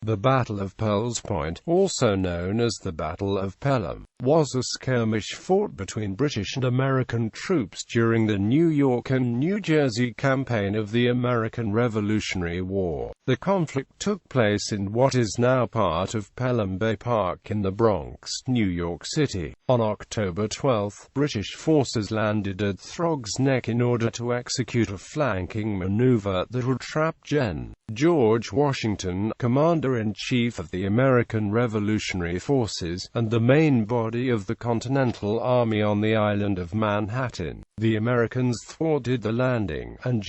The Battle of Pearl's Point, also known as the Battle of Pelham, was a skirmish fought between British and American troops during the New York and New Jersey campaign of the American Revolutionary War. The conflict took place in what is now part of Pelham Bay Park in the Bronx, New York City. On October 12, British forces landed at Throgs Neck in order to execute a flanking maneuver that would trap Gen.George Washington, Commander-in-Chief of the American Revolutionary Forces, and the main body of the Continental Army on the island of Manhattan. The Americans thwarted the landing, and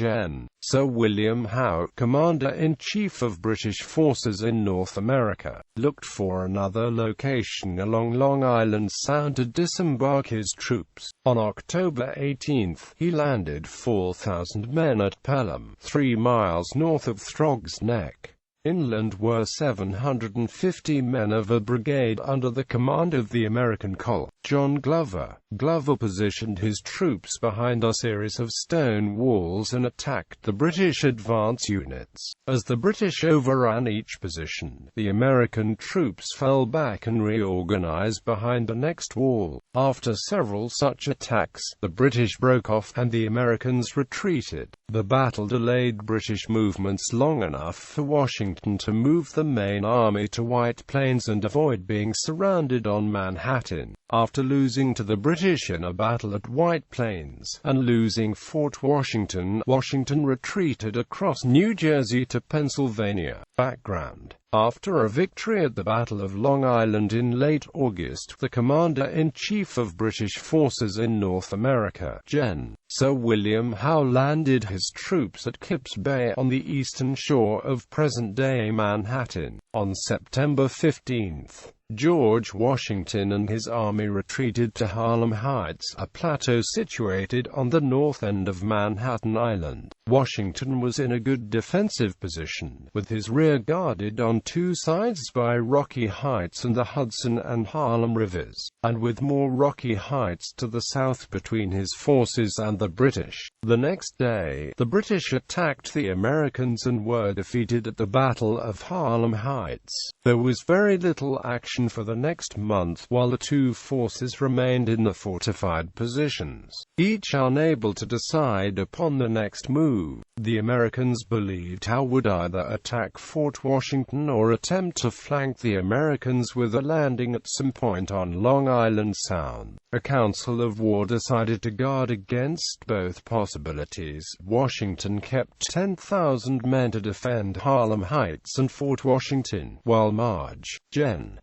Sir William Howe, Commander-in-Chief of British forces in North America, looked for another location along Long Island Sound to disembark his troops. On October 18, he landed 4,000 men at Pelham, 3 miles north of Throgs Neck. Inland were 750 men of a brigade under the command of the American Col. John Glover. Glover positioned his troops behind a series of stone walls and attacked the British advance units. As the British overran each position, the American troops fell back and reorganized behind the next wall. After several such attacks, the British broke off and the Americans retreated. The battle delayed British movements long enough for Washington to move the main army to White Plains and avoid being surrounded on Manhattan. After losing to the British in a battle at White Plains, and losing Fort Washington, Washington retreated across New Jersey to Pennsylvania. Background: after a victory at the Battle of Long Island in late August, the Commander-in-Chief of British forces in North America, Sir William Howe, landed his troops at Kip's Bay on the eastern shore of present-day Manhattan. On September 15, George Washington and his army retreated to Harlem Heights, a plateau situated on the north end of Manhattan Island. Washington was in a good defensive position, with his rear guarded on two sides by Rocky Heights and the Hudson and Harlem rivers, and with more rocky heights to the south between his forces and the British. The next day, the British attacked the Americans and were defeated at the Battle of Harlem Heights. There was very little action for the next month while the two forces remained in the fortified positions, each unable to decide upon the next move. The Americans believed Howe would either attack Fort Washington or attempt to flank the Americans with a landing at some point on Long Island Sound. A council of war decided to guard against both possibilities. Washington kept 10,000 men to defend Harlem Heights and Fort Washington, while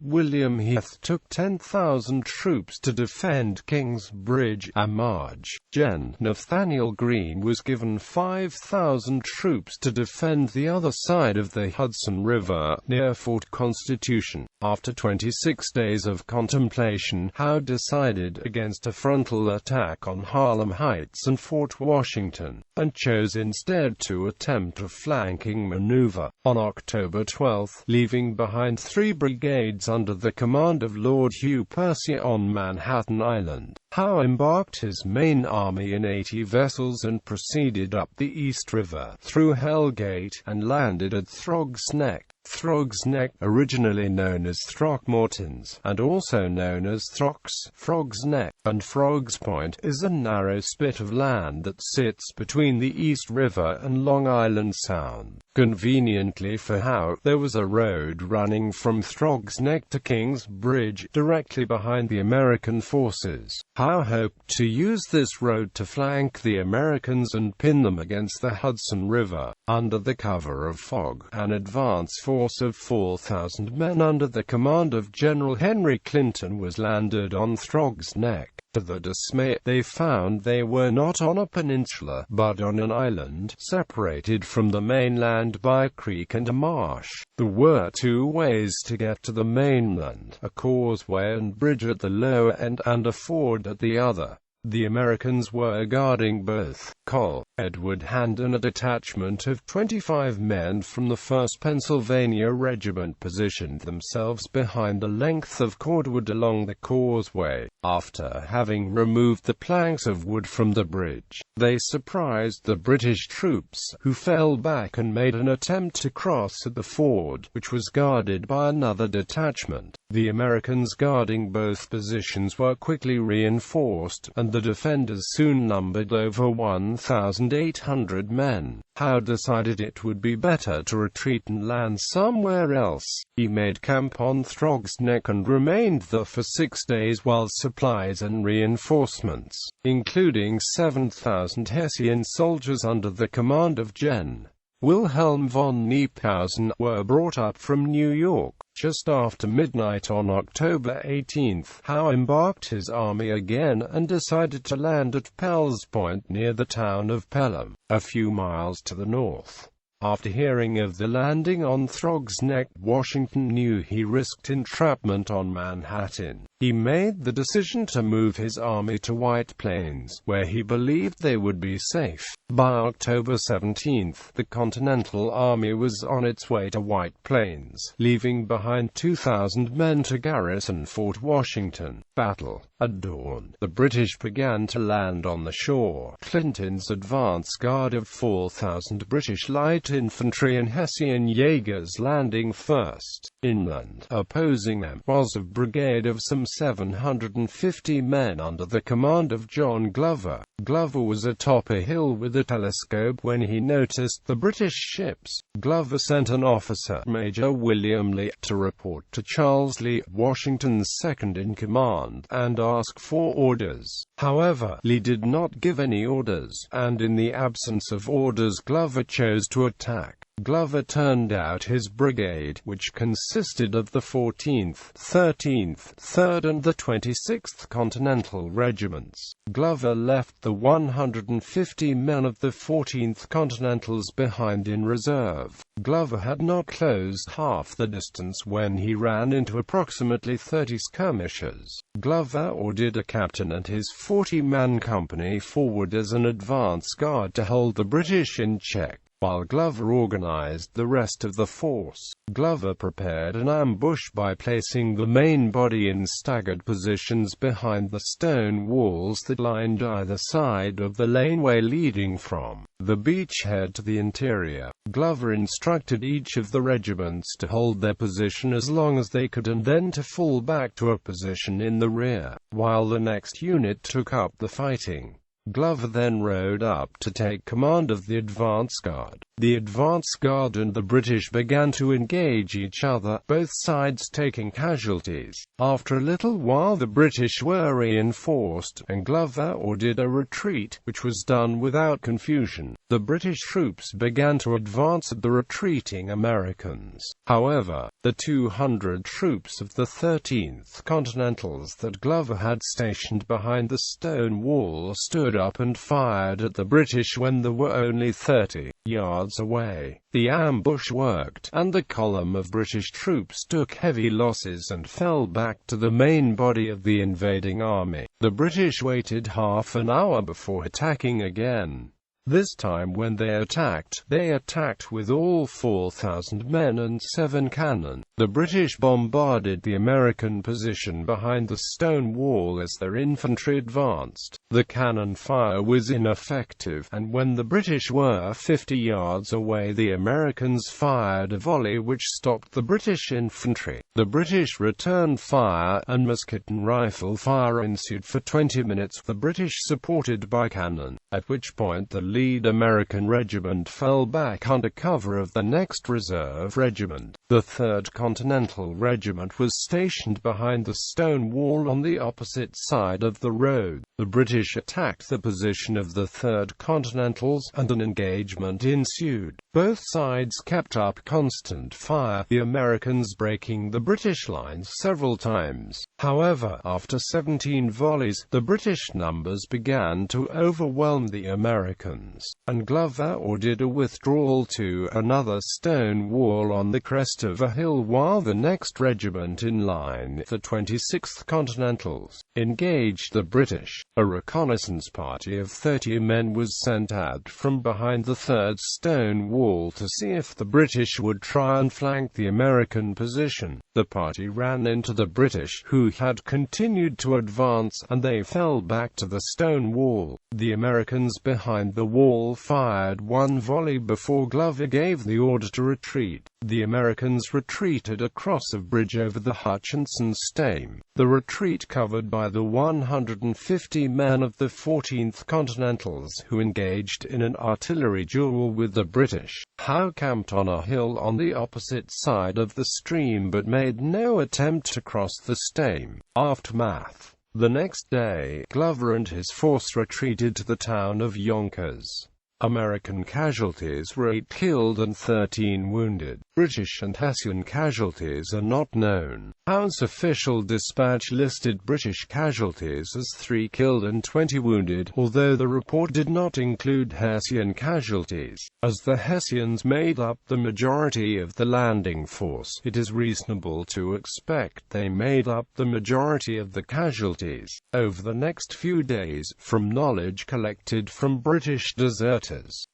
William Heath took 10,000 troops to defend Kings Bridge, and Nathaniel Greene was given 5,000 troops to defend the other side of the Hudson River, near Fort Constitution. After 26 days of contemplation, Howe decided against a frontal attack on Harlem Heights and Fort Washington, and chose instead to attempt a flanking maneuver. On October 12, leaving behind 3 brigades under the command of Lord Hugh Percy on Manhattan Island, Howe embarked his main army in 80 vessels and proceeded up the East River, through Hell Gate, and landed at Throgs Neck. Throgs Neck, originally known as Throckmorton's, and also known as Throgs Neck, and Frogs Point, is a narrow spit of land that sits between the East River and Long Island Sound. Conveniently for Howe, there was a road running from Throgs Neck to Kings Bridge, directly behind the American forces. Howe hoped to use this road to flank the Americans and pin them against the Hudson River. Under the cover of fog, an advance force of 4,000 men under the command of General Henry Clinton was landed on Throgs Neck. To their dismay, they found they were not on a peninsula, but on an island, separated from the mainland by a creek and a marsh. There were 2 ways to get to the mainland, a causeway and bridge at the lower end, and a ford at the other. The Americans were guarding both. Col. Edward Hand and a detachment of 25 men from the 1st Pennsylvania Regiment positioned themselves behind the length of cordwood along the causeway. After having removed the planks of wood from the bridge, they surprised the British troops, who fell back and made an attempt to cross at the ford, which was guarded by another detachment. The Americans guarding both positions were quickly reinforced, and the defenders soon numbered over 1,800 men. Howe decided it would be better to retreat and land somewhere else. He made camp on Throgs Neck and remained there for 6 days while supplies and reinforcements, including 7,000 Hessian soldiers under the command of Gen. Wilhelm von Kniphausen, were brought up from New York. Just after midnight on October 18, Howe embarked his army again and decided to land at Pell's Point near the town of Pelham, a few miles to the north. After hearing of the landing on Throgs Neck, Washington knew he risked entrapment on Manhattan. He made the decision to move his army to White Plains, where he believed they would be safe. By October 17, the Continental Army was on its way to White Plains, leaving behind 2,000 men to garrison Fort Washington. Battle. At dawn, the British began to land on the shore. Clinton's advance guard of 4,000 British light infantry and Hessian Jaegers landing first. Inland, opposing them, was a brigade of some 750 men under the command of John Glover. Glover was atop a hill with a telescope when he noticed the British ships. Glover sent an officer, Major William Lee, to report to Charles Lee, Washington's second-in-command, and ask for orders. However, Lee did not give any orders, and in the absence of orders Glover chose to attack. Glover turned out his brigade, which consisted of the 14th, 13th, 3rd and the 26th Continental Regiments. Glover left the 150 men of the 14th Continentals behind in reserve. Glover had not closed half the distance when he ran into approximately 30 skirmishers. Glover ordered a captain and his 40-man company forward as an advance guard to hold the British in check, while Glover organized the rest of the force. Glover prepared an ambush by placing the main body in staggered positions behind the stone walls that lined either side of the laneway leading from the beachhead to the interior. Glover instructed each of the regiments to hold their position as long as they could and then to fall back to a position in the rear, while the next unit took up the fighting. Glover then rode up to take command of the advance guard. The advance guard and the British began to engage each other, both sides taking casualties. After a little while the British were reinforced, and Glover ordered a retreat, which was done without confusion. The British troops began to advance at the retreating Americans. However, the 200 troops of the 13th Continentals that Glover had stationed behind the stone wall stood up and fired at the British when they were only 30 yards away. The ambush worked, and the column of British troops took heavy losses and fell back to the main body of the invading army. The British waited half an hour before attacking again. This time when they attacked with all 4,000 men and 7 cannon. The British bombarded the American position behind the stone wall as their infantry advanced. The cannon fire was ineffective, and when the British were 50 yards away the Americans fired a volley which stopped the British infantry. The British returned fire, and musket and rifle fire ensued for 20 minutes, the British supported by cannon, at which point the lead American regiment fell back under cover of the next reserve regiment. The 3rd Continental Regiment was stationed behind the stone wall on the opposite side of the road. The British attacked the position of the 3rd Continentals, and an engagement ensued. Both sides kept up constant fire, the Americans breaking the British lines several times. However, after 17 volleys, the British numbers began to overwhelm the Americans, and Glover ordered a withdrawal to another stone wall on the crest of a hill while the next regiment in line, the 26th Continentals, engaged the British. A reconnaissance party of 30 men was sent out from behind the third stone wall to see if the British would try and flank the American position. The party ran into the British, who had continued to advance, and they fell back to the stone wall. The Americans behind the wall fired one volley before Glover gave the order to retreat. The Americans retreated across a bridge over the Hutchinson Stream. The retreat covered by the 150 men of the 14th Continentals, who engaged in an artillery duel with the British. Howe camped on a hill on the opposite side of the stream but made no attempt to cross the Stream. Aftermath. The next day, Glover and his force retreated to the town of Yonkers. American casualties were 8 killed and 13 wounded. British and Hessian casualties are not known. Howe's official dispatch listed British casualties as 3 killed and 20 wounded, although the report did not include Hessian casualties. As the Hessians made up the majority of the landing force, it is reasonable to expect they made up the majority of the casualties. Over the next few days, from knowledge collected from British deserters,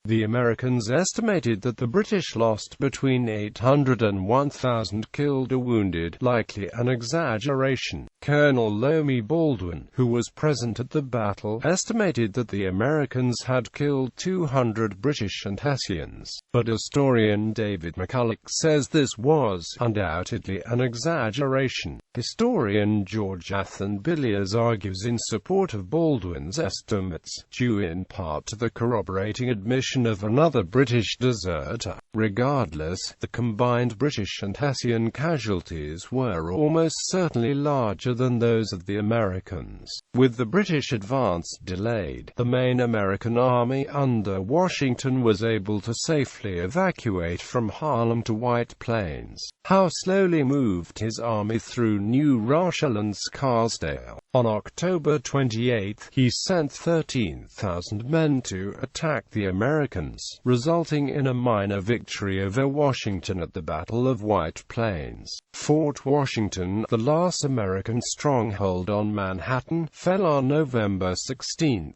the Americans estimated that the British lost between 800 and 1,000 killed or wounded, likely an exaggeration. Colonel Loamy Baldwin, who was present at the battle, estimated that the Americans had killed 200 British and Hessians, but historian David McCulloch says this was undoubtedly an exaggeration. Historian George Athan-Billiers argues in support of Baldwin's estimates, due in part to the corroborating admission of another British deserter. Regardless, the combined British and Hessian casualties were almost certainly larger than those of the Americans. With the British advance delayed, the main American army under Washington was able to safely evacuate from Harlem to White Plains. Howe slowly moved his army through New Rochelle and Scarsdale. On October 28, he sent 13,000 men to attack the Americans, resulting in a minor victory over Washington at the Battle of White Plains. Fort Washington, the last American stronghold on Manhattan, fell on November 16.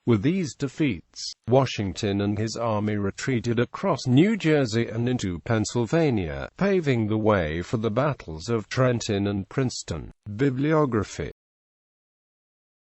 With these defeats, Washington and his army retreated across New Jersey and into Pennsylvania, paving the way for the battles of Trenton and Princeton. Bibliography